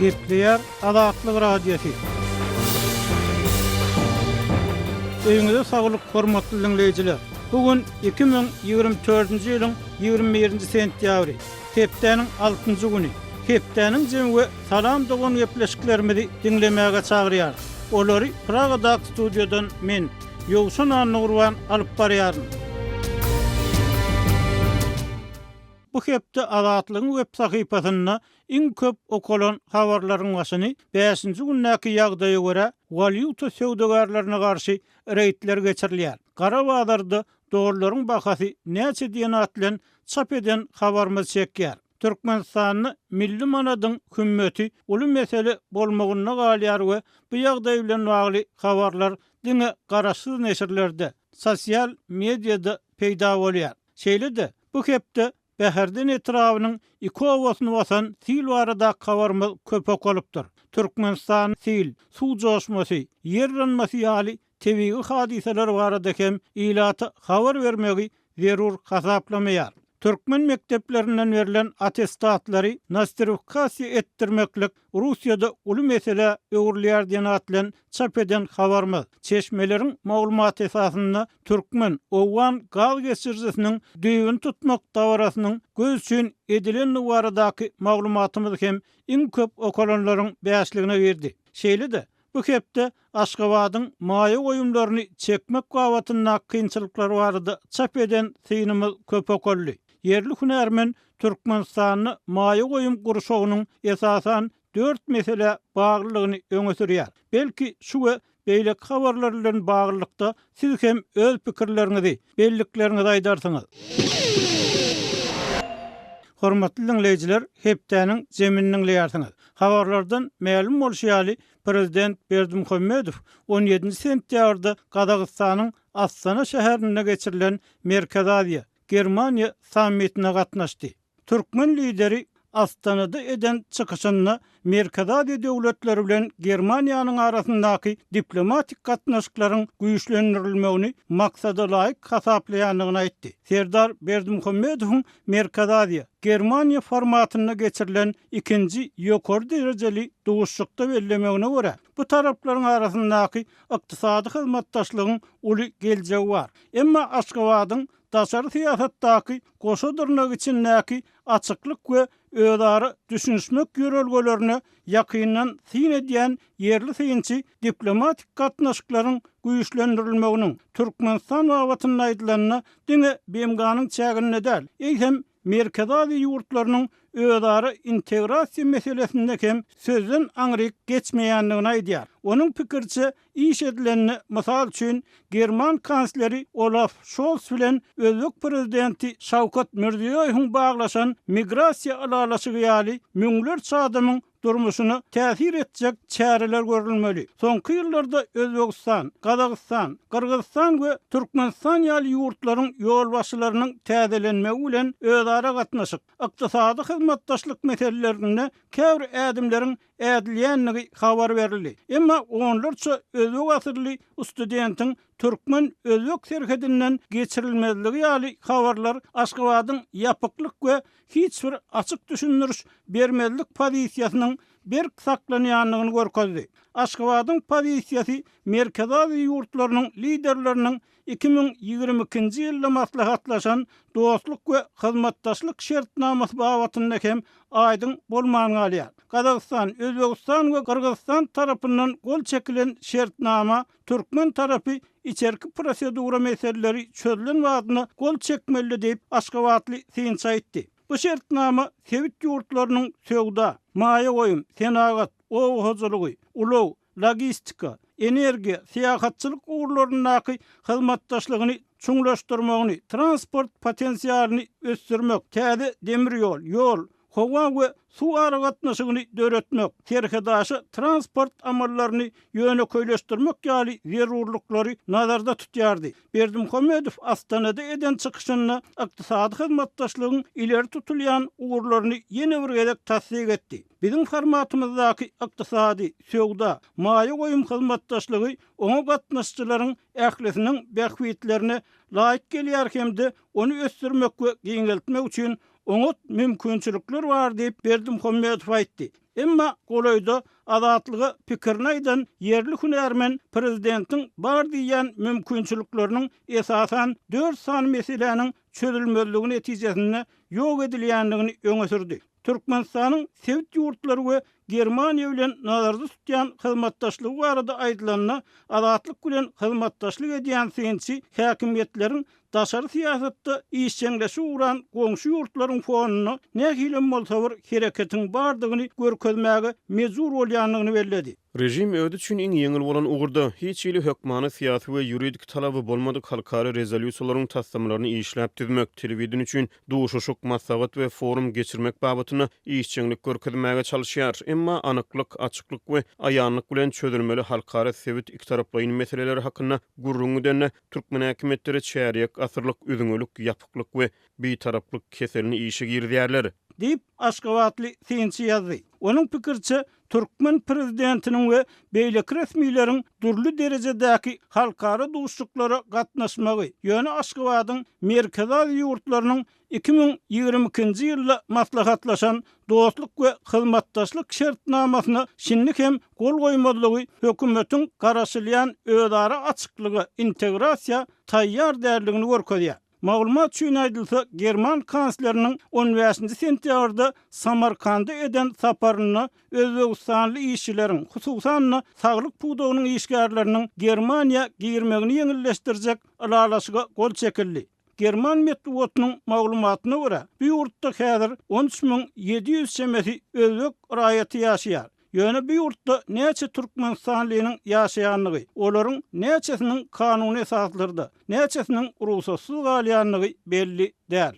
Gepleyer Azatlyk Radiosu. Öňüňizde saglyk hormatly dinleýijiler. Bugün 2024-nji ýylyň 21-nji sentýabry. Hepdeniň 6-njy güni. Hepdeniň jemgy salam dogan gepleşiklerimizi dinlemäge çagyrýar. Olary Pragada studiodan men Ýowşan Nurwan alyp barýaryn. Bu hepde Azatlygyň web sahypasyna iň köp okulan habarlaryň başyny 5-nji günnäki ýagdaýa görä valyuta söwdegarlaryna garşy reýtler geçirilýär. Gara bazarda dollaryň bahasy näçe diýen atlan çap eden habarymyz çekýär. Türkmenistanyň milli manadyň hümmäti uly mesele bolmagyna galýar we bu ýagdaý bilen bagly habarlar diňe garaşsyz neşirlerde, sosial mediada peýda bolýar. Şeýle-de bu hepde Bäherden etrawynyň iki owasyny basan sil barada habarymyz köp okulypdyr. Türkmenistan sil, suw joşmasy, yer ýanmasy ýaly tebigi hadiseler barada hem ilaty habar bermegi zerur hasaplamaýar. Türkmen mekteplerinden verilen atestatlary nostrifikasiýa etdirmeklik Russiýada uly mesele öwürlýär diýen atlan çap eden habarymyz. Çeşmeleriň maglumat esasyna türkmen owan gaz geçirjisiniň düýbüni tutmak dawrasynyň gözçün edilen baradaky maglumatymyz hem iň köp okulanlaryň bäşligine berdi. Şeýle-de bu hepde Aşgabatyň maýa goýumlaryny çekmek gawatyna kynçylyklar barada çap eden synymyz köp okully. Yerli hünärmen Türkmenistanyň maýa goýum gurşagynyň esasan 4 mesele baglylygyny öňe sürýär. Belki şu we beýle habarlar bilen baglykda siz hem öz pikirleriňizi, belliklerinizi aýdarsyňyz. Hormatly dinleýijiler, hepdeniň jeminiň leýärsiňiz. Habarlardan ma'lum bolýaly, Prezident Berdimuhammedow 17 sentýabrda Gazagystanyň Astana şäherine geçirilen Merkez Aziýa Germaniýa sammitine gatnaşdy. Türkmen lideri Astanada eden çykyşyna Merkez Aziýa döwletleri bilen Germaniýanyň arasyndaky diplomatik gatnaşyklaryň güýçlendirilmegini maksada laýyk hasaplaýanlygyny aýtdy. Serdar Berdimuhammedow Merkez Aziýa Germaniýa formatyna geçirilen ikinji ýokary derejeli dowuşlukda bellemegine görä bu taraplaryň arasyndaky ykdysady hyzmatdaşlygyň uly geljegi bar. Emma Aşgabatyň daşary siýasatdaky goşadyrnak içindäki açyklyk we öýdary düşünmek ýörelgelerini ýakyndan syn edýän yerli syýynçy diplomatik gatnaşyklaryň güýçlendirilmeginiň Türkmenistan wawatyna aýdylanyna diňe bemganyň çägine däl. Eýsem Merkez Aziýa ýurtlarynyň öýdary integrasiýa meselesinde hem sözden aňryk geçmeýänligini aýdýar. Onuň pikirçe iş edilenini mysal üçin German kansleri Olaf Scholz bilen Özbek prezidenti Şawkat Mirziýoýewiň baglaşan migrasiýa alalaşygy ýaly müňlerçe adamyň durmuşyny täsir etjek çäreler görülmeli. Soňky ýyllarda Özbekistan, Gazagystan, Kyrgyzstan we Türkmenistan ýaly ýurtlaryň ýol başlarynyň täzelenmegi bilen öýdara gatnaşyp, ykdysady hyzmatdaşlyk meselelerine käbir ädimleriň ädilýänligi habar berildi. Emma onlarça özbek asyrly studentiň Türkmen özbek serhedinden geçirilmezligi ýaly habarlar Aşgabatyň ýapyklyk we hiç bir açyk düşündiriş bermezlik pozisiýasynyň berk saklanýanlygyny görkezdi. Aşgabatyň pozisiýasy Merkez Aziýa ýurtlarynyň liderleriniň 2022-nji ýylda maslahatlaşan dostluk we hyzmatdaşlyk şertnamasy babatyna hem aýdyň bolmagyny alýar. Gazagystan, Özbekistan we Kyrgyzstan tarapyndan gol çekilen şertnama Türkmen tarapy içerki prosedura meseleleri çözülen wagtyna gol çekmeli diýip Aşgabatly syýynça aýtdy. Bu şertnama Sewit ýurtlarynyň söwda, maýa goýum, senagat, ow hojalygy, ulaw, logistika, energiýa, syýahatçylyk uğurlaryndaky hyzmatdaşlygyny çuňlaşdyrmagyny, transport potensiýalyny ösdürmek, täze demir ýol, howa we suw ara gatnaşygyny döretmek, terhedaşy transport amallaryny ýöne köýleşdirmek ýaly zerurlyklary nazarda tutýardy. Berdimuhammedow Astanada eden çykyşyna ykdysady hyzmatdaşlygyň ileri tutulýan uğurlaryny ýene bir gezek tasdik etdi. Bizim formatymyzdaky ykdysady, söwda, maýa goýum hyzmatdaşlygy oňa gatnaşçylaryň ählisiniň bähwitlerine laýyk gelýär hemde onu ösdürmek we giňeltmek üçin oňat mümkinçilikler bar diýip Berdimuhammedow aýtdy. Emma golaýda azatlygy pikirini aýdan yerli hünärmen prezidentiň bar diýen mümkinçilikleriniň esasan 4 san meseleniň çözülmezligini netijesinde ýok edilýändigini öňe sürdi. Türkmenistanyň Sewit ýurtlary we Germaniýa bilen nazarda tutýan hyzmatdaşlygy barada aýdylanyna azatlyk bilen hyzmatdaşlyk edýän synçy häkimetleriň daşary siýasatda işçileşi uğran goňşy ýurtlaryň fonuny nähilem bolsa bir hereketiň bardygyny görkezmäge mezur bolýanlygyny bellädi. Rejim ödü üçin iň ýeňil bolan ugurda hiç ýyly hökmany syýasy we ýuridik talaby bolmadyk halkary rezolýusiýalaryň tasdimlaryny işläp düzmek, telewizion üçin duşuşuk maslahat we forum geçirmek babatyna işçilik görkezmäge çalışýar. Emma anyklyk, açyklyk we aýanlyk bilen çözülmeli halkary sewit iki taraplyň meseleleri hakynda gurrungy denne türkmen häkimetleri çäriýek asyrlyk üzüňlük, ýapyklyk we beýtaraplyk keselini işe girýärler diýip Aşgabatly synçy ýazdy. Onuň pikirçe Türkmen prezidentiniň we beýleki resmiýleriň durly derejedäki halkara duşuşyklara gatnaşmagy ýöne Aşgabatyň merkezi ýurtlarynyň 2022-nji ýylda maslahatlaşan dostluk we hyzmatdaşlyk şertnamasyna şinlik hem gol goýmadlygy hökümetiň garaşylýan öýdara açyklygy, integrasiýa taýýar därligini görkezýär. Maglumat üçin aýdylsa, German kansleriniň 15-nji sentýabrda Samarkanda eden saparyny Özbegistanly işçileriň, hususan saglyk puwdagynyň işgärleriniň Germaniýa girmegini ýeňilleşdirjek alalaşyga gol çekildi. German medeniýetiniň maglumatyna görä, bu ýurtda häzir 13.700 şemesi özbek raýaty ýaşaýar. Ýöne bu ýurtda näçe türkmenistanlynyň ýaşaýanlygy, olaryň näçesiniň kanuny esaslarynda, näçesiniň ruhsatsız galýanlygy belli däl.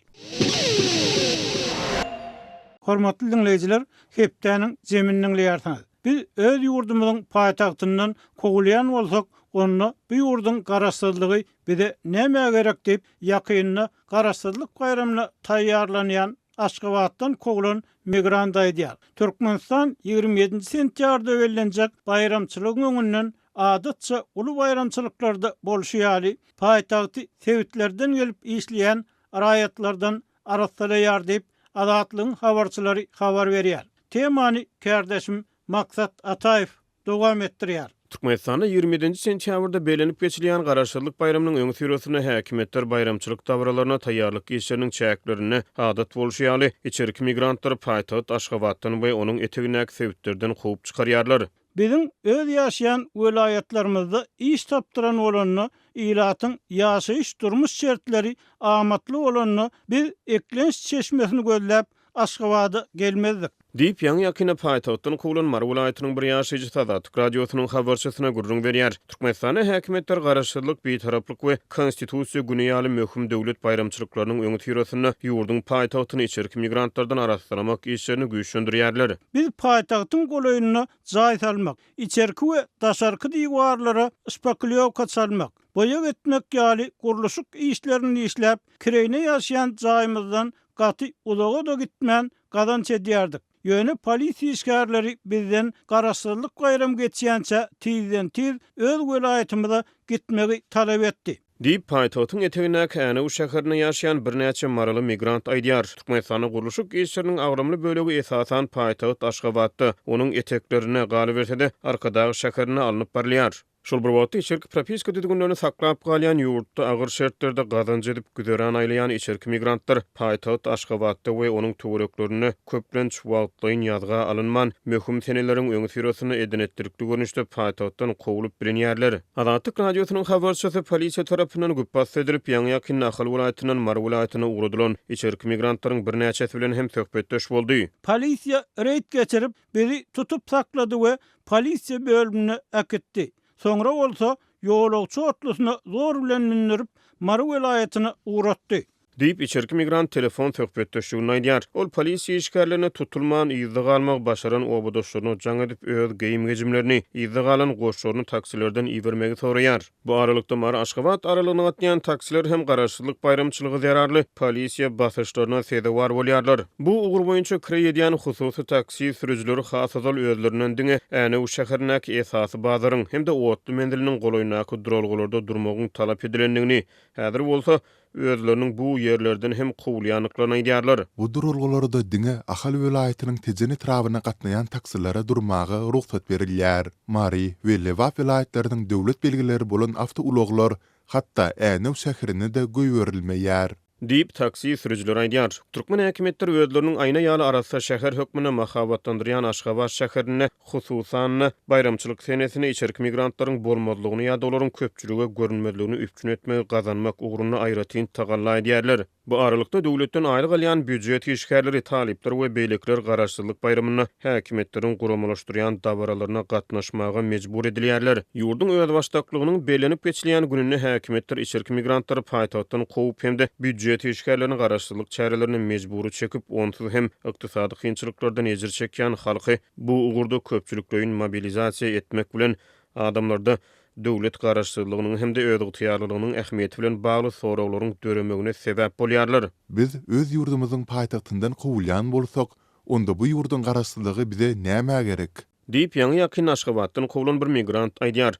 Hormatly dinleýijiler, hepdeniň zemininiň ýartyny. Biz öz ýurdumyzyň paýtagtyndan kogulýan bolsak, onu bu ýurdun garaşsyzlygy bize näme gerek diýip ýakynyna garaşsyzlyk bayramyna taýýarlanýan Aşgabatdan kogulan migrant aýdýar. Türkmenistan 27 sentýarda öwellenjek bayramçylygyň öňünden adatça uly bayramçylyklarda bolşýaly paýtagty Sewitlerden gelip işleýän raýatlardan arasalaýar diýip azatlygyň habarçylary habar berýär. Temany kardeşim Maksat Ataýew dowam etdirýär. Türkmenistanda 27 sentýabrda belenip geçilýän garaşsyzlyk bayramynyň öňü sürüsine häkimetler bayramçylyk dawralaryna taýýarlyk işleriniň çäklerini adat bolşýaly içerki migrantlar paýtagat Aşgabatdan we onuň etegindäki Sewitlerden gowy çykarýarlar. Bizim öz ýaşaýan welaýatlarymyzda iş tapdyran bolanyny, ilatyň ýaşaýyş durmuş şertleri amatly bolanyny biz eklenç çeşmesini gözläp Aşgabada gelmezdik. Diýip ýaňy ýakyna paýtagatdan kogulan Mar welaýatynyň bir ýaşaýjy Tadat radiosynyň habarçysyna gurrun berýär. Türkmenistanyň häkimetler garaşsyzlyk, beýtaraplyk we konstitusiýa güni ýaly möhüm döwlet bayramçylyklarynyň öňü ýürüsinde ýurdun paýtagatyny içerki migrantlardan arassyramak işlerini güýçlendirýärler. Biz paýtagtyň golaýyna jaý salmak, içerki we daşarky diýwarlara spekulaýa salmak, boýa etmek ýaly guruluşyk işlerini işläp, kireyne ýaşaýan jaýymyzdan gaty uzaga da gitmän gazanç edýärdik. Ýöne polisiýa işgärleri bizden garaşsyzlyk bayram geçýänçe tizden-tiz öz welaýatymyza gitmegi talap etdi. Diýip paýtagatyň etegindäki Änew şäherine ýaşaýan birnäçe maraly migrant aýdýar. Türkmenistanyň guruluşyk işleriniň agramly bölegi esasan paýtagat Aşgabatda, onuň eteklerine galy bersede arkadaky şäherine alınıp barilýar. Şol bir wagtda içerki propiska düzgünlerini saklap galýan ýurtda agyr şertlerde gazanç edip güderen aýlayan içerki migrantlar paýtagat Aşgabatda we onuň töwereklerini köplenç wagtlaryň ýazga alynman möhüm seneleriň öňü sürüsine edenetdirikli görnüşde paýtagatdan kowulup bilinýärler. Azatlyk radiosynyň habarçysy polisiýa tarapyndan güpas edilip ýaňy ýakyn Nahal welaýatynyň Mar welaýatyna uğradylan içerki migrantlaryň birnäçesi bilen hem söhbetdeş boldy. Polisiýa reýd geçirip bizi tutup saklady we polisiýa bölümine aketdi. Soňra bolsa ýolagçy otlusyna zor bilen mindirip Mar welaýatyna uğratdy. Diýip içerki migrant telefon söhbetdeşligini aýdýar. Ol polisiýa işgärlerine tutulman ýyzdy galmak başaran obodaşlaryny jaň edip öz geýim gejimlerini ýyzdy galan goşlaryny taksilerden iýermegi soraýar. Bu aralykda Mar Aşgabat aralygyny gatnaýan taksiler hem garaşsyzlyk bayramçylygy zerarly polisiýa basyşlaryna sebäp bolýarlar. Bu ugur boýunça kirä edýän hususy taksi sürüjileri hasazal özlerinden diňe Änew şäherindäki esasy bazaryň hem de otly mendiliniň golaýyndaky duralgylarda durmagyň talap edilendigini, häzir bolsa özleriniň bu ýerlerden hem gowulýanlyklaryny aýdýarlar. Bu durulgularda diňe Ahal welaýatynyň tejeni trabyna gatnaýan taksirlara durmagy ruhsat berilýär. Mari we Lewap welaýatlarynyň döwlet belgileri bolan awtouloglar hatda Änew şäherini de göýberilmeýär. Diýip taksi sürüjiler aýdýar. Türkmen häkimetleri özleriniň aýna ýaly arasy şäher hökmüne mahabatlandyrýan Aşgabat şäherine hususan bayramçylyk senesine içerik migrantlaryň bolmadlygyny ýa-da olaryň köpçüligi görünmezligini üpkün etmegi gazanmak ugruna aýratyn tagalla edýärler. Bu aralykda döwletden aýryk alýan büdjet işgärleri, talipler we beýlekler garaşsyzlyk bayramyna häkimetleriň guramalaşdyrýan dabaralarına gatnaşmaga mejbur edilýärler. Ýurdun öz başdaklygynyň belenip geçilýän gününe häkimetler içerik migrantlary paýtagtdan gowy hemde büdjet işgärlerini garaşsyzlyk çärelerini mejburi çekip onsuz hem ykdysady kynçylyklardan ejir çekýän halky bu ugurda köpçüliklerin mobilizasiýa etmek bilen adamlarda döwlet garaşsyzlygynyň hemde öz ýygytyarlygynyň ähmiýeti bilen bagly sorawlaryň döremegine sebäp bolýarlar. Biz öz ýurdumyzyň paýtagtyndan gowulýan bolsak, onda bu ýurdun garaşsyzlygy bize näme gerek? Diýip ýa-ni ýakyn Aşgabatdan gowulan bir migrant aýdýar.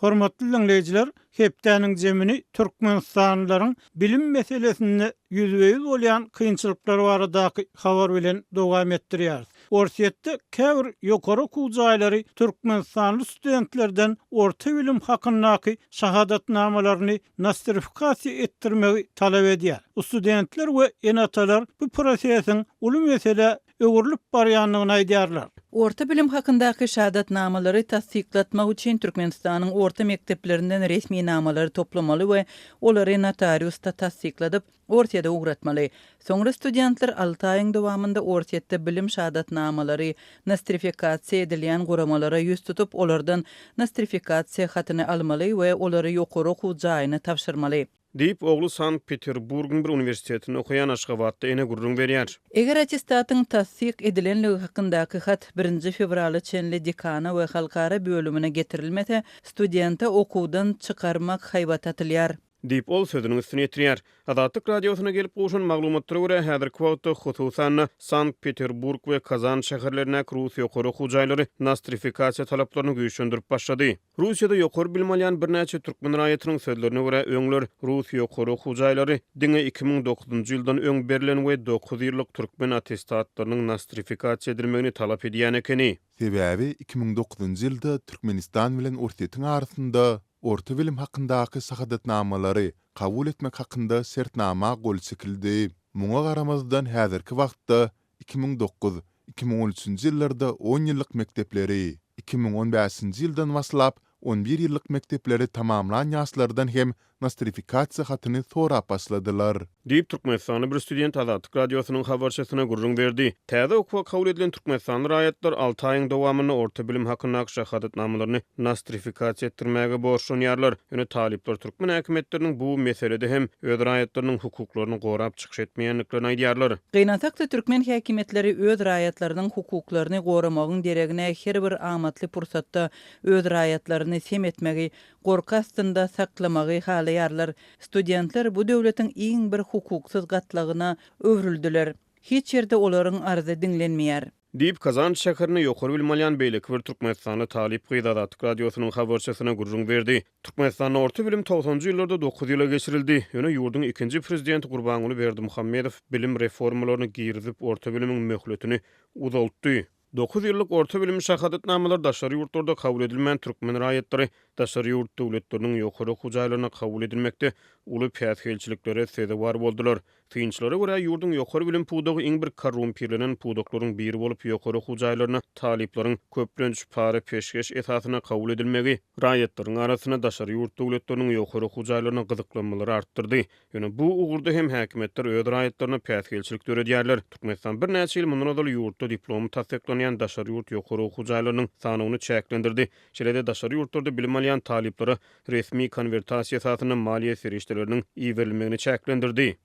Hormatly dinleyijiler, hepdäniň jemini Türkmenistanlylaryň bilim meselesinde ýüzbeýüz bolýan kynçylyklar baradaky habar bilen dowam etdirýär. Orsiýetde käbir ýokary okuw jaýlary Türkmenistanly studentlerden orta bilim hakyndaky şahadatnamalaryny nostrifikasiýa etdirmegi talap edýär. Studentler we enatalar bu prosesiň uly mesele öwürlüp barýanlygyny aýdýarlar. Orta bilim hakyndaky şahadatnamalary tasdiklatmak üçin Türkmenistanyň orta mekteplerinden resmi namalary toplamaly we olary notariusda tasdikladyp ortaýada ugratmaly. Soňra studentler 6 aýyň dowamında ortaýetde bilim şahadatnamalary nostrifikasiýa edilýän guramalara ýüz tutup olardan nostrifikasiýa hatyny almaly we olary ýokary okuw jaýyna tapşyrmaly. Diýip oglu Sankt-Peterburgyň bir universitetinde okuyan Aşgabatda ene gurrun berýär. Eger attestatyň tasdik edilenligi hakyndaky hat 1 fevraly çenli dekana we halkara bölümine getirilmese, studenta okuwdan çykarmak haýbat atylýar. Diýip ol sözüniň üstüne ýetirýär. Azatlyk radiosyna gelip goşan maglumatlara görä häzirki wagtda hususan Sankt-Peterburg we Kazan şäherlerine Russiýa ýokary okuw jaýlary nostrifikasiýa talaplaryny güýçlendirip başlady. Russiýada ýokary bilim alýan birnäçe türkmen raýatynyň sözlerine görä öňler Russiýa ýokary okuw jaýlary diňe 2009-njy ýyldan öň berilen we 9 ýyllyk türkmen attestatlarynyň nostrifikasiýa edilmegini talap edýän ekeni. Sebäbi 2009-njy ýylda Türkmenistan bilen Orsiýetiň arasynda orta bilim hakyndaky şahadatnamalary kabul etmek hakynda sertnama gol çekildi. Muňa garamazdan häzirki wagtda 2009-2013-nji ýyllarda 10 ýyllyk mektepleri, 2015-nji ýyldan başlap 11 ýyllyk mektepleri tamamlan ýaşlardan hem nostrifikasiýa hatyny sorap başladylar. Diýip Türkmenistanyň bir student Azatlyk radiosynyň habarçysyna gurrun berdi. Täze okuwa kabul edilen Türkmenistanly raýatlar 6 aýyň dowamyny orta bilim hakyndaky şahadatnamalaryny nostrifikasiýa etdirmäge borçlanýarlar. Ýöne talipler türkmen häkimetleriniň bu meselede hem öz raýatlarynyň hukuklaryny gorap çykyş etmeýänliklerini aýdýarlar. Gynatykda türkmen häkimetleri öz raýatlarynyň hukuklaryny goramagyň deregine her bir amatly pursatda öz raýatlaryny sem etmegi, gorkastynda saklamagy halyarlar. Studentler bu döwletiň iň bir hukuksuz gatlagyna öwrüldüler. Hiç ýerde olaryň arzy dinlenmeýär. Diýip Kazan şäherine ýokary bilim alýan beýleki bir Türkmenistanly talip Azatlyk radiosynyň habarçysyna gurrun berdi. Türkmenistanyň orta bilim 90-njy ýyllarda 9 ýyla geçirildi. Ýöne ýurdun ikinji prezidenti Gurbanuly Berdimuhammedow bilim reformalaryny girizip orta bilimiň möhletini uzaltdy. 9 ýyllyk orta bilim şahadatnamalar daşary ýurtlarda kabul edilmän türkmen raýatlary daşary ýurt döwletleriniň ýokary okuw jaýlaryna kabul edilmekde uly päsgelçiliklere sebäp bar boldular. Kynçylara görä ýurdun ýokary bilim pudagy iň bir korrumpirlenen pudaklaryň biri bolup ýokary okuw jaýlaryna taliplaryň köplenç para peşgeş esasyna kabul edilmegi raýatlaryň arasyna daşary ýurt döwletleriniň ýokary okuw jaýlaryna gyzyklanmalary artdyrdy. Ýöne bu ugurda hem häkimetler öz raýatlaryna päsgelçilik döredýärler. Türkmenistan bir näçe ýyl mundan adaly ýurtda diplom tasdiklanýan daşary ýurt ýokary okuw jaýlarynyň sanyny çäklendirdi. Şeýle daşary ýurtlarda bilim alýan taliplere resmi konvertasiýa esasyna maliýe serişleriniň iýerilmegini çäklendirdi.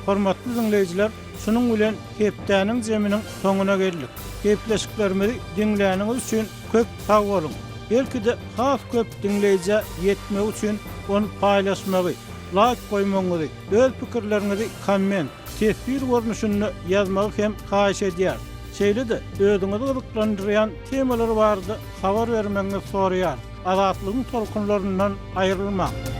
Hormatly dinleyijiler, şunun bilen hepdäniň jeminiň soňuna geldik. Gepleşiklerimizi dinläniňiz üçin köp sag bolun. Belki de has köp dinleýije ýetmek üçin onu paýlaşmagy, like goýmagy, öz pikirleriňizi komment, tesbir görnüşünde ýazmagy hem haýyş edýär. Şeýle de özüňizi gyzyklandyrýan temalar bardy habar bermeňizi soraýar. azatlygyň tolkunlaryndan aýrylmak.